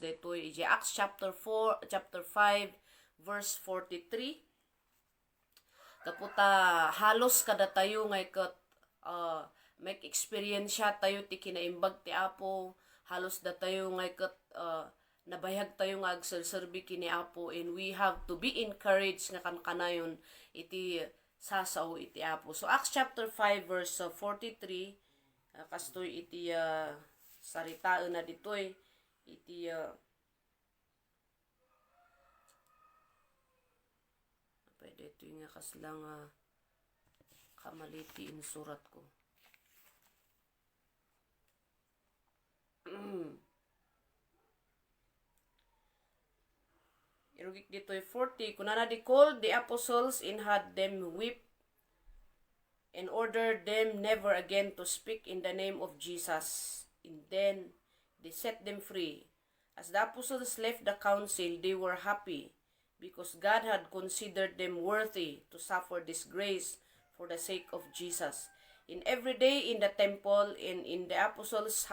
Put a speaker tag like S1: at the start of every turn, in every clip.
S1: dito Acts chapter 4, chapter 5, verse 43. Kaputa halos kada tayo ngay kat make experience siya tayo ti kinaimbag ti Apo, halos da tayo ngay kat nabayag tayo nga agserserbi kini Apo, and we have to be encouraged nga kanayon iti sasaw iti Apo. So Acts chapter 5 verse 43 kastoy iti saritaan na ditoy iti pwede ito nga kaslang kamaliti in surat ko. Irugik dito 40. Kunana they called the apostles and had them whip and ordered them never again to speak in the name of Jesus. And then they set them free. As the apostles left the council, they were happy because God had considered them worthy to suffer disgrace for the sake of Jesus. In every day in the temple and in the apostles'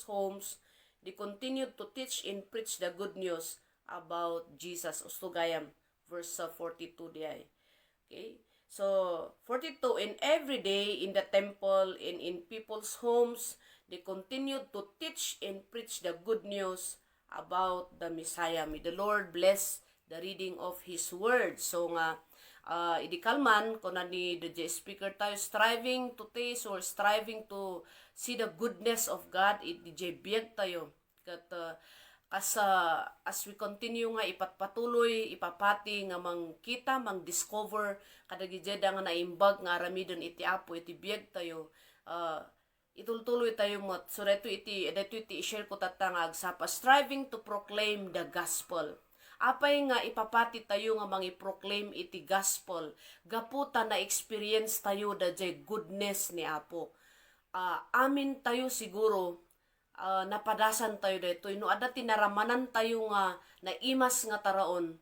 S1: homes, they continued to teach and preach the good news about Jesus. Ustugayam, verse 42 diay. Okay? So, 42, and every day in the temple and in people's homes, they continued to teach and preach the good news about the Messiah. May the Lord bless the reading of His Word. So nga, idikalman, kung na ni the speaker tayo, striving to taste or striving to see the goodness of God, DJ biyag tayo. Kat, as we continue nga ipatpatuloy, ipapati nga kita, discover kada gijeda nga naimbag nga aramidon iti Apo, iti biyag tayo, itultuloy tayo mo. So dito iti i-share ko tatangag sa striving to proclaim the gospel. Apay nga ipapati tayo nga mangi-proclaim iti gospel. Gaputa na experience tayo da jay goodness ni Apo. Amin tayo siguro napadasan tayo dito. No ada tinaramanan tayo nga naimas nga taraon.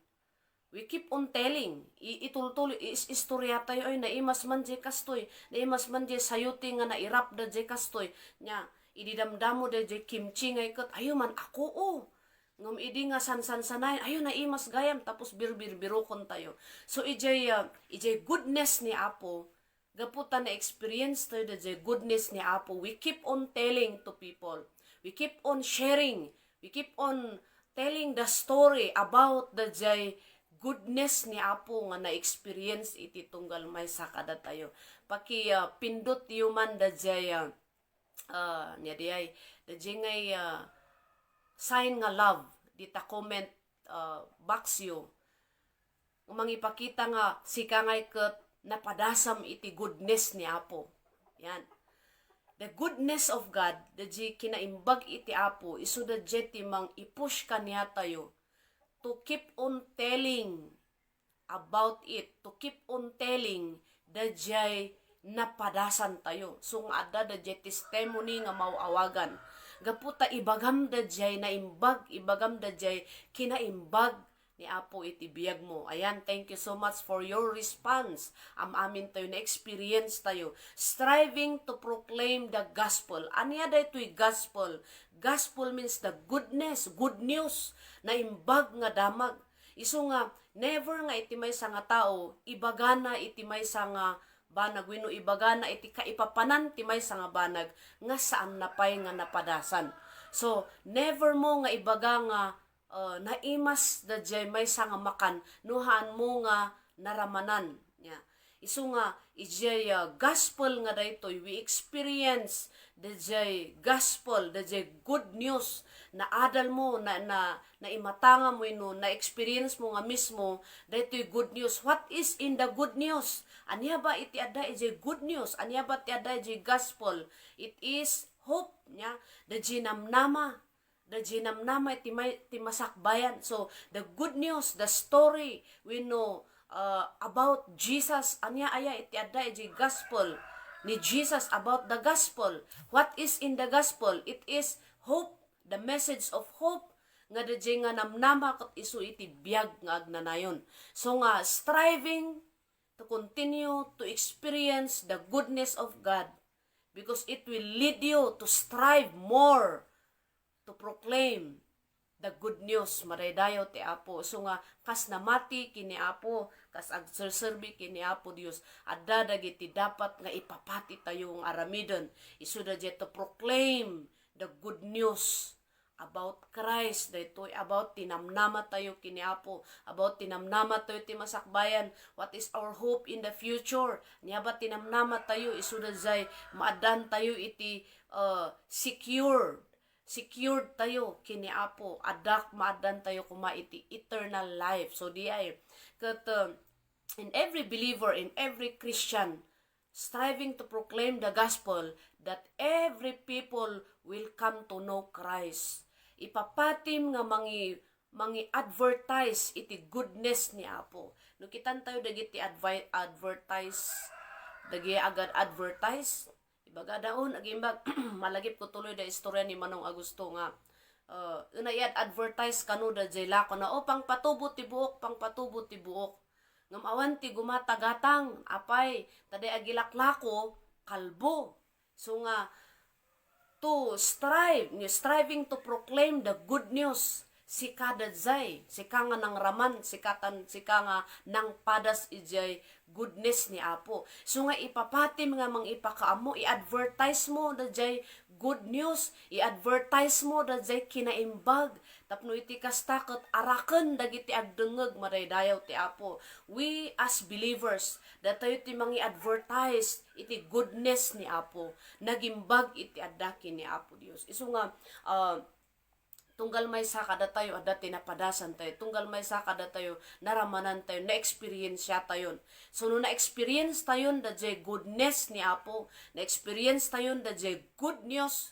S1: We keep on telling. Itultuloy istorya tayo ay naimas man jay kastoy. Naimas man jay sayuti nga nairap da jay kastoy. Nya ididamdamo da jay kimchi nga ikot. Ayo man ako ngam idi nga sanay. Ayo naimas gayam tapos birokon tayo. So ijay goodness ni Apo. Gaputa na experience tayo da jay goodness ni Apo. We keep on telling to people. We keep on sharing. We keep on telling the story about the jay goodness ni Apo nga na-experience iti tunggal may sakada tayo. Paki pindot yuman da jay niya diay da jay ngay sign nga love dita comment box yo. Mangipakita nga sika ngay ket napadasam iti goodness ni Apo. Yan. The goodness of God, the kinaimbag iti Apo, iso da jeti mang ipush kaniya tayo to keep on telling about it, to keep on telling da jay napadasan tayo. So nga ada da jay testimony nga mauawagan. Gaputa ibagam da jay naimbag, ibagam da jay kinaimbag ni Apo iti biyag mo. Ayan, thank you so much for your response. Amin tayo na experience tayo. Striving to proclaim the gospel. Anya da ito'y gospel? Gospel means the goodness, good news, na imbag nga damag. Iso nga, never nga iti may sa nga tao, ibagana iti may sa nga banag. Wino ibagana iti kaipapanan ti may sa nga banag, nga saan napay nga napadasan. So, never mo nga ibaga nga naimas da jay may nga makan, nuhaan mo nga naramanan. Yeah. Iso nga, ijay gospel nga daytoy, we experience the jay gospel, the jay good news, na adal mo, na imatanga mo ino, na experience mo nga mismo, daytoy good news. What is in the good news? Anya ba iti ada ijay good news? Anya ba iti ada ijay gospel? It is hope, nya, the jay namnama, the jinamnama iti masakbayan. So, the good news, the story we know about Jesus, anya aya iti adda iti gospel ni Jesus about the gospel. What is in the gospel? It is hope, the message of hope, nga dadya nga namnama kat isu iti biyag nga agnanayon. So nga, striving to continue to experience the goodness of God, because it will lead you to strive more to proclaim the good news maraydayo ti Apo. So nga kas namati kini Apo, kas agserserbi kini Apo Dios, adda dagiti dapat nga ipapati tayo ang aramidon. Isuda to proclaim the good news about Christ, daytoy about tinamnama tayo kini Apo, about tinamnama tayo ti masakbayan, what is our hope in the future, niya ba tinamnama tayo, isuda jay maadan tayo iti secured tayo kini Apo, adak maadan tayo kuma iti eternal life. So di ay kat in every believer, in every Christian striving to proclaim the gospel that every people will come to know Christ. Ipapatim nga mangi advertise iti goodness ni Apo. No kitan tayo dagiti advertise, dagi agad advertise. Ibaga daon agimbag malagip ko tuloy da istorya ni Manong Augusto nga unayad advertise kanu da jela ko na pang patubot ti buok, pang patubot ti buok. Ngam awan ti gumatagatang apay taday agilaklako kalbo. So nga to striving to proclaim the good news, si kada jay, si ka nga nang raman, si ka nga nang padas ijay goodness ni Apo. So nga ipapatim nga mang ipakaamo, i-advertise mo da jay good news, i-advertise mo da jay kinaimbag, tapno iti kastakot araken dagiti agdengeg maraydayaw ti Apo. We as believers, datayo ti mangi advertise iti goodness ni Apo, nagimbag iti adaki ni Apo Dios. Isu nga tunggal may saka da tayo adda tinapadasan tayo, tunggal may saka da tayo naramanan tayo, na-experience tayo. So no na-experience tayo da jay goodness ni Apo, na-experience tayo da jay good news.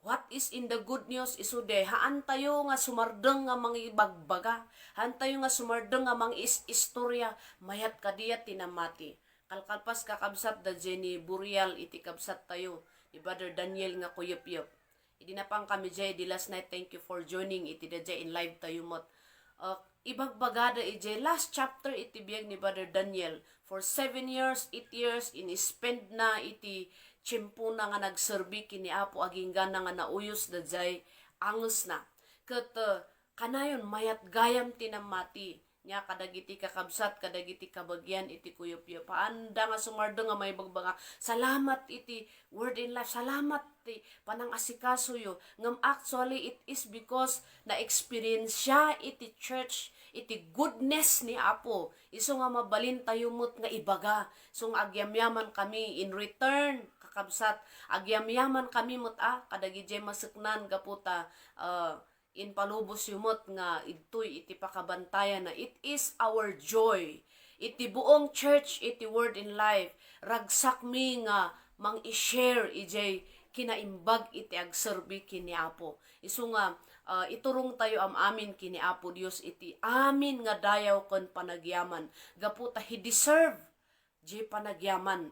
S1: What is in the good news? Isude, haan tayo nga sumardeng nga mga ibagbaga, haan tayo nga sumardeng nga mga istorya, mayat kadiya tinamati. Kalkalpas kakabsat da Jenny Burial iti kabsat tayo, ni Brother Daniel nga kuyup-yup. Idi na pang kami jay, di last night, thank you for joining iti da jay in live tayo mot. Ibagbagada iti last chapter iti biyag ni Brother Daniel. For 7 years, 8 years, in-spend na iti tiyempo na nga nagserbi kini Apo aginggan na nga nauyos da jay angos na. Kat kanayon mayat gayam tinamati nya kadagiti kakabsat, kadagiti kabagyan iti kuyup-yup. Paanda nga sumardo nga may bagbanga. Salamat iti word in life. Salamat iti panang asikaso yo. Ngam actually it is because na experience siya iti church, iti goodness ni Apo. Iso nga mabalin tayo mot nga ibaga. So nga agyamyaman kami in return kakabsat. Agyamyaman kami mot kadagiti masuknan gaputa in palubos yumot nga ito'y iti pakabantayan na it is our joy. Iti buong church, iti word in life, ragsak mi nga mang i-share ijay kinaimbag iti agserbi kini Apo. Isu nga iturong tayo amin kini Apo Dios iti amin nga dayaw kon panagyaman. Gaputa he deserve di panagyaman.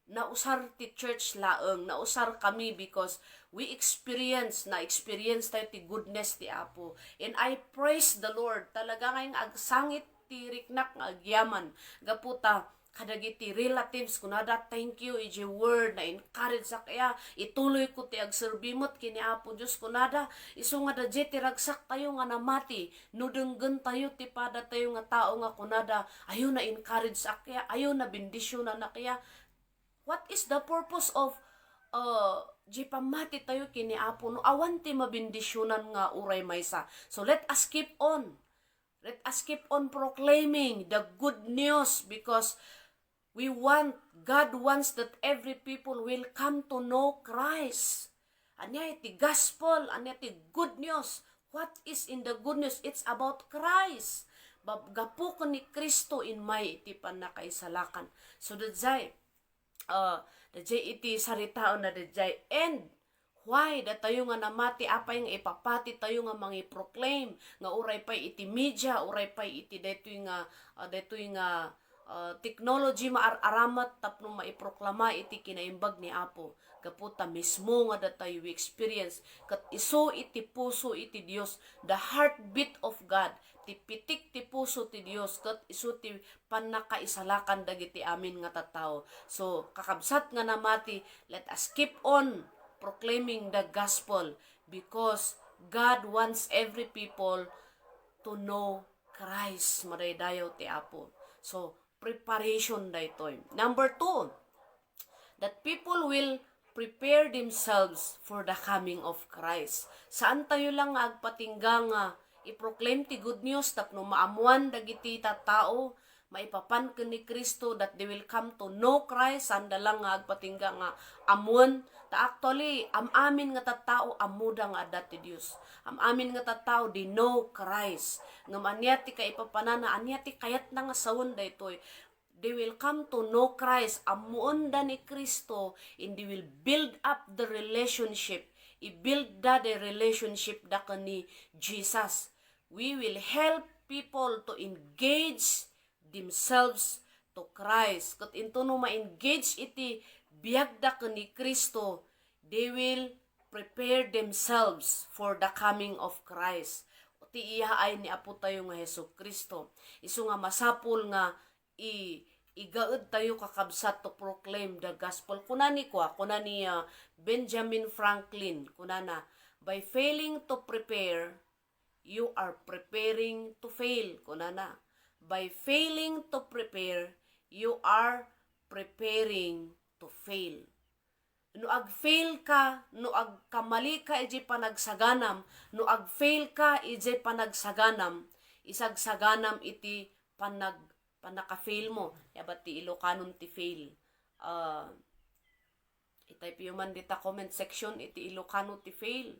S1: Nausar ti church laeng, nausar kami because we experience tayo ti goodness ti Apo. And I praise the Lord, talaga ngayong agsangit ti riknak nga agyaman. Gaputa, kadagiti relatives kunada, thank you, iji word na encourage sa kaya, ituloy ko ti agserbimot kini Apo Diyos kunada, iso nga da ti ragsak tayo nga namati, nudenggen tayo ti pada tayo nga tao nga kunada, ayo na encourage sa kaya, ayo na bendisyon na kaya. What is the purpose of di pamati tayo kini Apo no awan ti mabindisyonan nga uray maysa. So let us keep on. Let us keep on proclaiming the good news because God wants that every people will come to know Christ. Anya iti gospel, anya iti good news. What is in the good news? It's about Christ. Gapo ko ni Kristo in may iti panakaisalakan. So dadzay dajay iti saritaon na dajay and why da tayo nga namati apay nga ipapati tayo nga mangi-proclaim nga uray pay iti media, uray pay iti daytoy nga technology maararamat tapno maiproklama iti kinaimbag ni Apo. Kaputa mismo nga da tayo experience kat iso iti puso iti Dios, the heartbeat of God, ti pitik ti puso ti Dios kat iso ti panakaisalakan dagiti amin nga tattao. So kakabsat nga namati, let us keep on proclaiming the gospel because God wants every people to know Christ. Madaydayaw ti Apo. So, preparation da ito. Number 2, that people will prepare themselves for the coming of Christ. Saan tayo lang nga agpatingga nga i-proclaim ti good news tapno maamuan dagiti tao maipapan ken ni Kristo that they will come to know Christ. Saan lang nga agpatingga nga amuan ta actually amin nga tattao amuda nga adat ti Dios. Amin nga tattao di know Christ. Nga maniati ka ipapanana aniati kayat na nga sawon daytoy. They will come to know Christ, amuunda ni Kristo, and they will build up the relationship. I-build the relationship da ni Jesus. We will help people to engage themselves to Christ. Kat into no ma-engage iti biyag da ni Kristo, they will prepare themselves for the coming of Christ. Ti iyaay ni Apo tayo nga Hesus Kristo. Isu nga masapul nga igaud tayo kakabsat to proclaim the gospel. Kunani Benjamin Franklin, kunana, by failing to prepare, you are preparing to fail. Kunana, by failing to prepare, you are preparing to fail. No ag-fail ka, no ag-kamali ka, iji panagsaganam, no ag-fail ka, iji panagsaganam, isagsaganam iti panaka-fail mo. Yabat ti Ilocanon ti fail. Itype yung man dita comment section, iti Ilocano ti fail.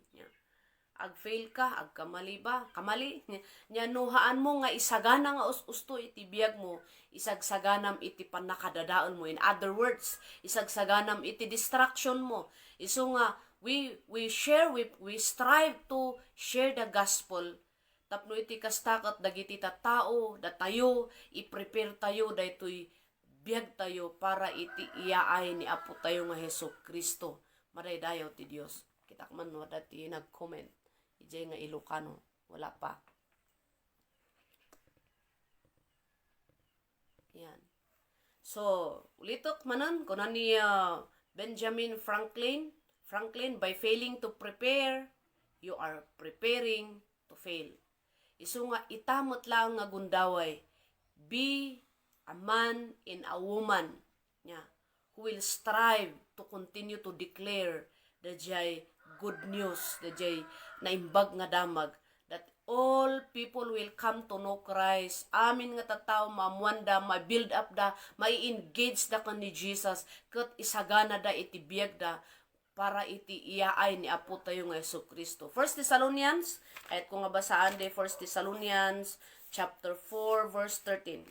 S1: Ag-fail ka, ag-kamali ba? Kamali. Nuhaan mo nga isagana nga usto iti biyag mo, isagsaganam iti panakadadaan mo. In other words, isagsaganam iti distraction mo. Iso nga, we strive to share the gospel. Tapno iti kastakat dagiti tattao, datayo, i-prepare tayo, daytoy biyag tayo para iti iyaay ni Apo tayo nga Hesus Kristo. Madaydayaw ti Dios. Kita man no dati nag-comment. Ijay nga Ilocano, wala pa. Yan. So, ulitok manan kunan ni Benjamin Franklin, by failing to prepare, you are preparing to fail. Isu nga itamot lang nga gundaway, be a man and a woman who will strive to continue to declare the jay good news, the jay naimbag nga damag, that all people will come to know Christ. Amin nga tattao maamuanda, ma-build up da, mai-engage da kan ni Jesus, kat isagana da iti biyag da, para iti iyaay ni Apo tayo nga Hesus Kristo. 1 Thessalonians, kahit kung nga basaan de 1 Thessalonians chapter 4 verse 13.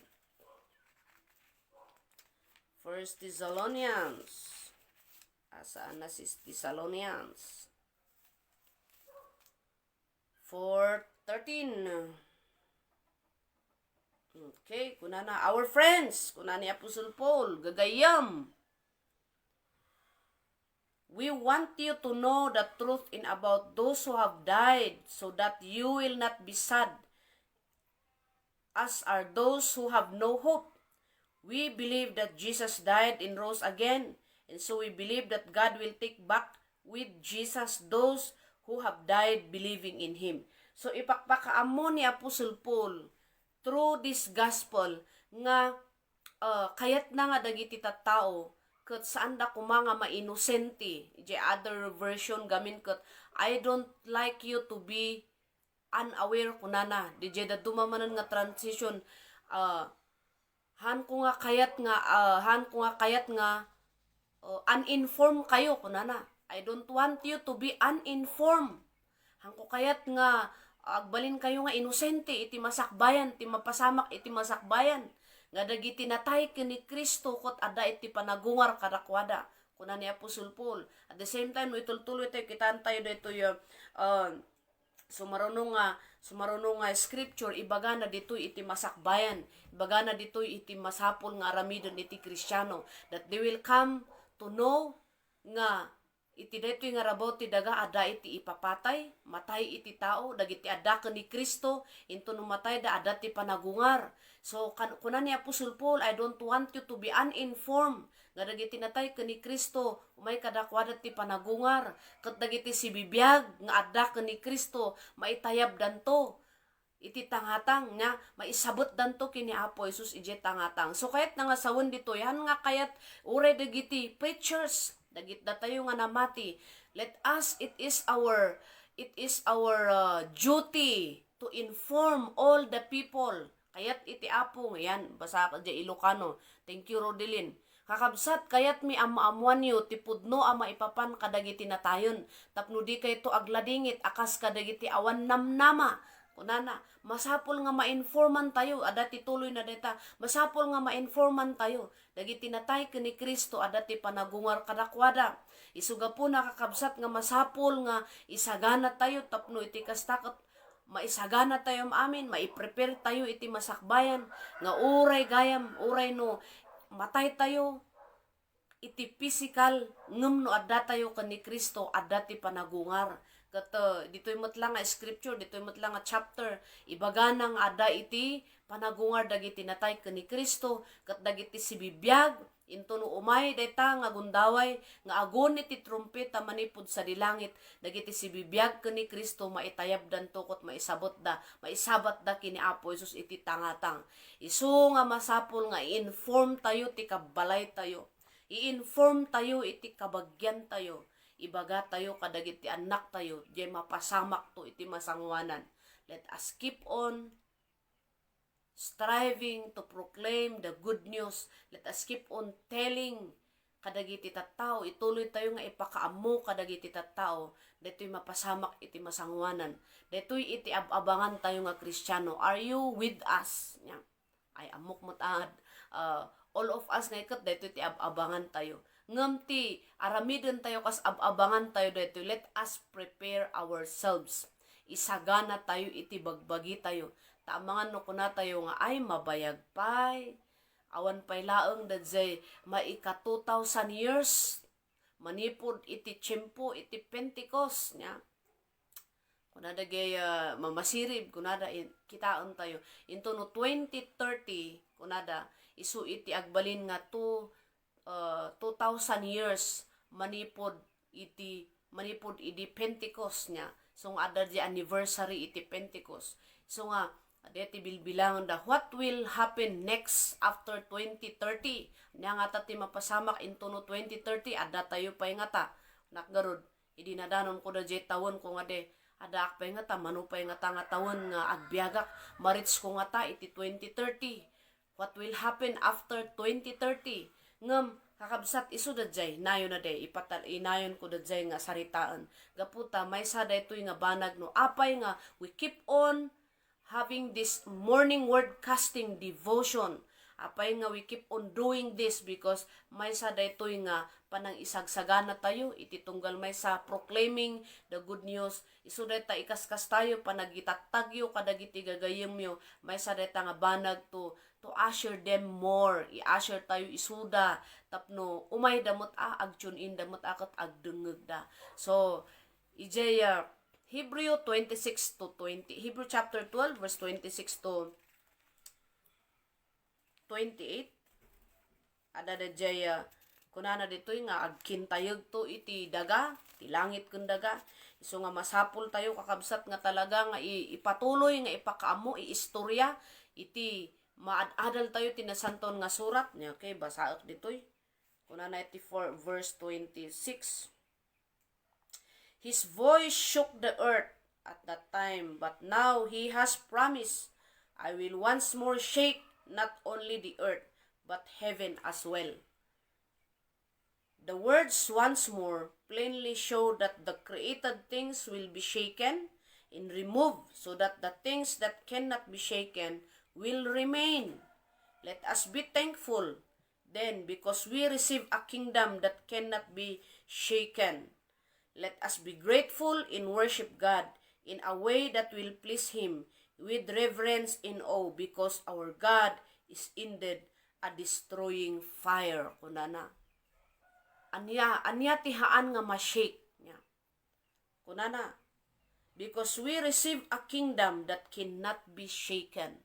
S1: 1 Thessalonians. Asaan na si Thessalonians? 4:13. Okay, kunana our friends, kunani Apostle Paul, gagayam. We want you to know the truth in about those who have died, so that you will not be sad, as are those who have no hope. We believe that Jesus died and rose again, and so we believe that God will take back with Jesus those who have died believing in Him. So ipakpakaamo ni Apostle Paul through this gospel nga kayat na nga dagiti tattao ket saan da kumanga mainosente. The other version gamin ket I don't like you to be unaware kunana. DJ da dumamanan nga transition han ko nga kayat nga uninformed kayo kunana. I don't want you to be uninformed. Han ko kayat nga agbalin kayo nga inosente iti masakbayan, iti mapasamak iti masakbayan. Nga dagiti natay ken ni Kristo kot ada iti panagungar kadakwada kunan ni Apostle Paul. At the same time no itultuloy tayo kitaan tayo dito yung sumarunong nga scripture ibaga na dito iti masakbayan, ibaga na dito iti masapol nga aramidon iti Kristiyano, that they will come to know nga iti daytoy nga rabaw ti daga ada iti ipapatay, matay iti tao, dagiti ada ken ni Kristo, into no matay da ada ti panagungar. So kunan ni Apostle Paul, I don't want you to be uninformed nga dagiti natay ken ni Kristo, umay kadakwada ti panagungar, ket dagiti sibibiyag nga ada ken ni Kristo, maitayab danto iti tangatang nga maisabot danto kini Apo Jesus ije tangatang. So kayat nga sawon dito yan nga kayat uray dagiti preachers dagit datayo nga namati, let us, it is our duty to inform all the people. Kayat iti Apo ngayan basa ka di Ilocano. Thank you Rodelin. Kakabsat kayat mi amaamuan yo ti pudno ama ipapan kadagiti natayon, tapno di kay to agladingit akas kadagiti awan namnama. Kunana, masapol nga ma-informan tayo, ada ti tuloy na deta, masapol nga ma-informan tayo, dagiti natay ken ni Kristo, ada ti panagungar kadakwada. Isuga po nakakabsat nga masapol nga isagana tayo, tapno iti kastakot, maisagana tayo amin, maiprepare tayo iti masakbayan, nga uray gayam, uray no, matay tayo, iti physical, ngem no adda tayo ken ni Kristo, adda ti panagungar. Kato, dito'y matlang nga scripture, dito'y matlang nga chapter, ibagana nga ada iti panagungar dagiti natay ken ni Kristo, kat dagiti sibibiyag, into no umay dayta nga gundaway, nga agon iti trumpeta manipud sa dilangit, dagiti sibibiyag ken ni Kristo, maitayab danto kot maisabat da kini Apo Jesus iti tangatang. Isu nga masapul nga i-inform tayo ti kabalay tayo, i-inform tayo iti kabagyan tayo, ibaga tayo kadagiti anak tayo, di mapasamak to iti masangwanan. Let us keep on striving to proclaim the good news. Let us keep on telling kadagiti tattao, ituloy tayo nga ipakaammo kadagiti tattao, deto'y mapasamak iti masangwanan. Deto'y iti abangan tayo nga Kristiyano. Are you with us? Nya. Ay amok mataad. All of us nga ikat deto'y iti abangan tayo. Ngamti, aramidin tayo kas abangan tayo dito. Let us prepare ourselves. Isagana tayo, iti bagbagi tayo. Tamangan no kuna tayo nga ay mabayag pay. Awan pay laeng dadzay maika 2,000 years. Manipod iti tiyempo, iti Pentecost nya. Kunada gay mamasirib, kunada kitaan tayo. Into no 2030, kunada isu iti agbalin nga 2,000 years manipod iti Pentecost nya. So nga ada di anniversary iti Pentecost. So nga deti bilbilangan da what will happen next after 2030. Nya nga ti mapasamak into no 2030 ada tayo pay nga ta. Nakgarod idi nadanon ko da jet tawon ko nga de ada akpay nga ta manupay nga ta nga tawon nga agbiagak marits ko nga ta iti 2030. What will happen after 2030? Ngem kakabsat isu dadzay nayon na day inayon ko dadzay nga saritaan gaputa may sa daytoy nga banag no apay nga we keep on having this morning word casting devotion, apay nga we keep on doing this because may sa daytoy nga panang isagsagana tayo iti tunggal may sa proclaiming the good news. Isu dayta ikaskas tayo panagitatagyo kadagiti gagayemyo, may sa dayta nga banag to usher them more, i-usher tayo isuda tapno umay damot agtune in damot akot agdengeg da. So ijay Hebrew 26 to 20, Hebrew chapter 12 verse 26 to 28, ada da jaya kunana ditoy nga agkintayog to iti daga, ti langit ken daga. Isu nga masapul tayo kakabsat nga talaga nga ipatuloy nga ipakaammo iistorya iti maad-adal tayo tinasanton nga surat nya. Okay, basaok ditoy kunana iti verse 26. His voice shook the earth at that time, but now he has promised, I will once more shake not only the earth, but heaven as well. The words once more plainly show that the created things will be shaken and removed, so that the things that cannot be shaken will remain. Let us be thankful then, because we receive a kingdom that cannot be shaken. Let us be grateful and worship God in a way that will please Him with reverence and awe, because our God is indeed a destroying fire. Kunana. anya tihaan nga ma-shake nya. Kunana, because we receive a kingdom that cannot be shaken.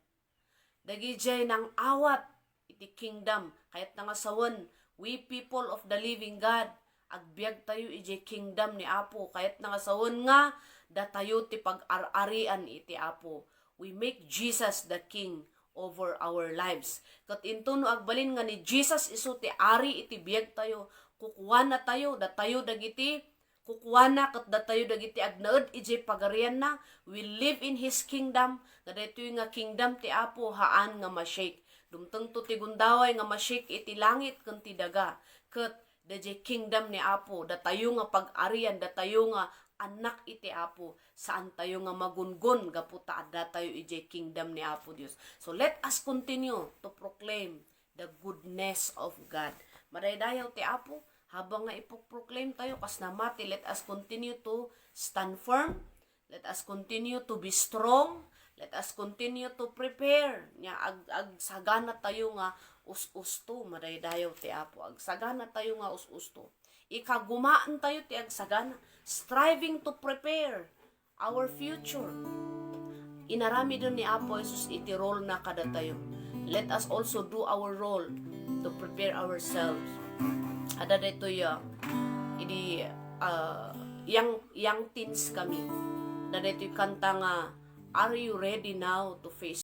S1: Dagijay ng awat iti kingdom, kahit nga sawan, we people of the living God, agbyag tayo iti kingdom ni Apo, kahit nga sawan nga, datayo ti pag-ararian iti Apo. We make Jesus the King over our lives. Kat into no agbalin nga ni Jesus iso ti ari iti biyag tayo, kukuha na tayo, datayo dagiti, kukuha na kat datayo dagiti agnaed iti pagarian na, we live in His kingdom, nga dito nga kingdom ti Apo haan nga ma-shake. Dumteng to ti gundaway nga ma-shake iti langit ken ti daga. Ket dayjay kingdom ni Apo, datayo nga pag-arian, datayo nga anak iti Apo, saan tayo nga magungon gaputa adda tayo iti kingdom ni Apo Dios. So let us continue to proclaim the goodness of God. Madaydayaw ti Apo, habang nga ipoproclaim tayo kas namati, let us continue to stand firm, let us continue to be strong, let us continue to prepare nya agsagana tayo nga us-usto. Madaydayaw ti Apo, agsagana tayo nga us-usto, ikagumaan tayo ti agsagana, striving to prepare our future. Inarami din ni Apo Jesus iti role na kada tayo. Let us also do our role to prepare ourselves. Ada dito ini young teens kami. Ada dito kanta nga, are you ready now to face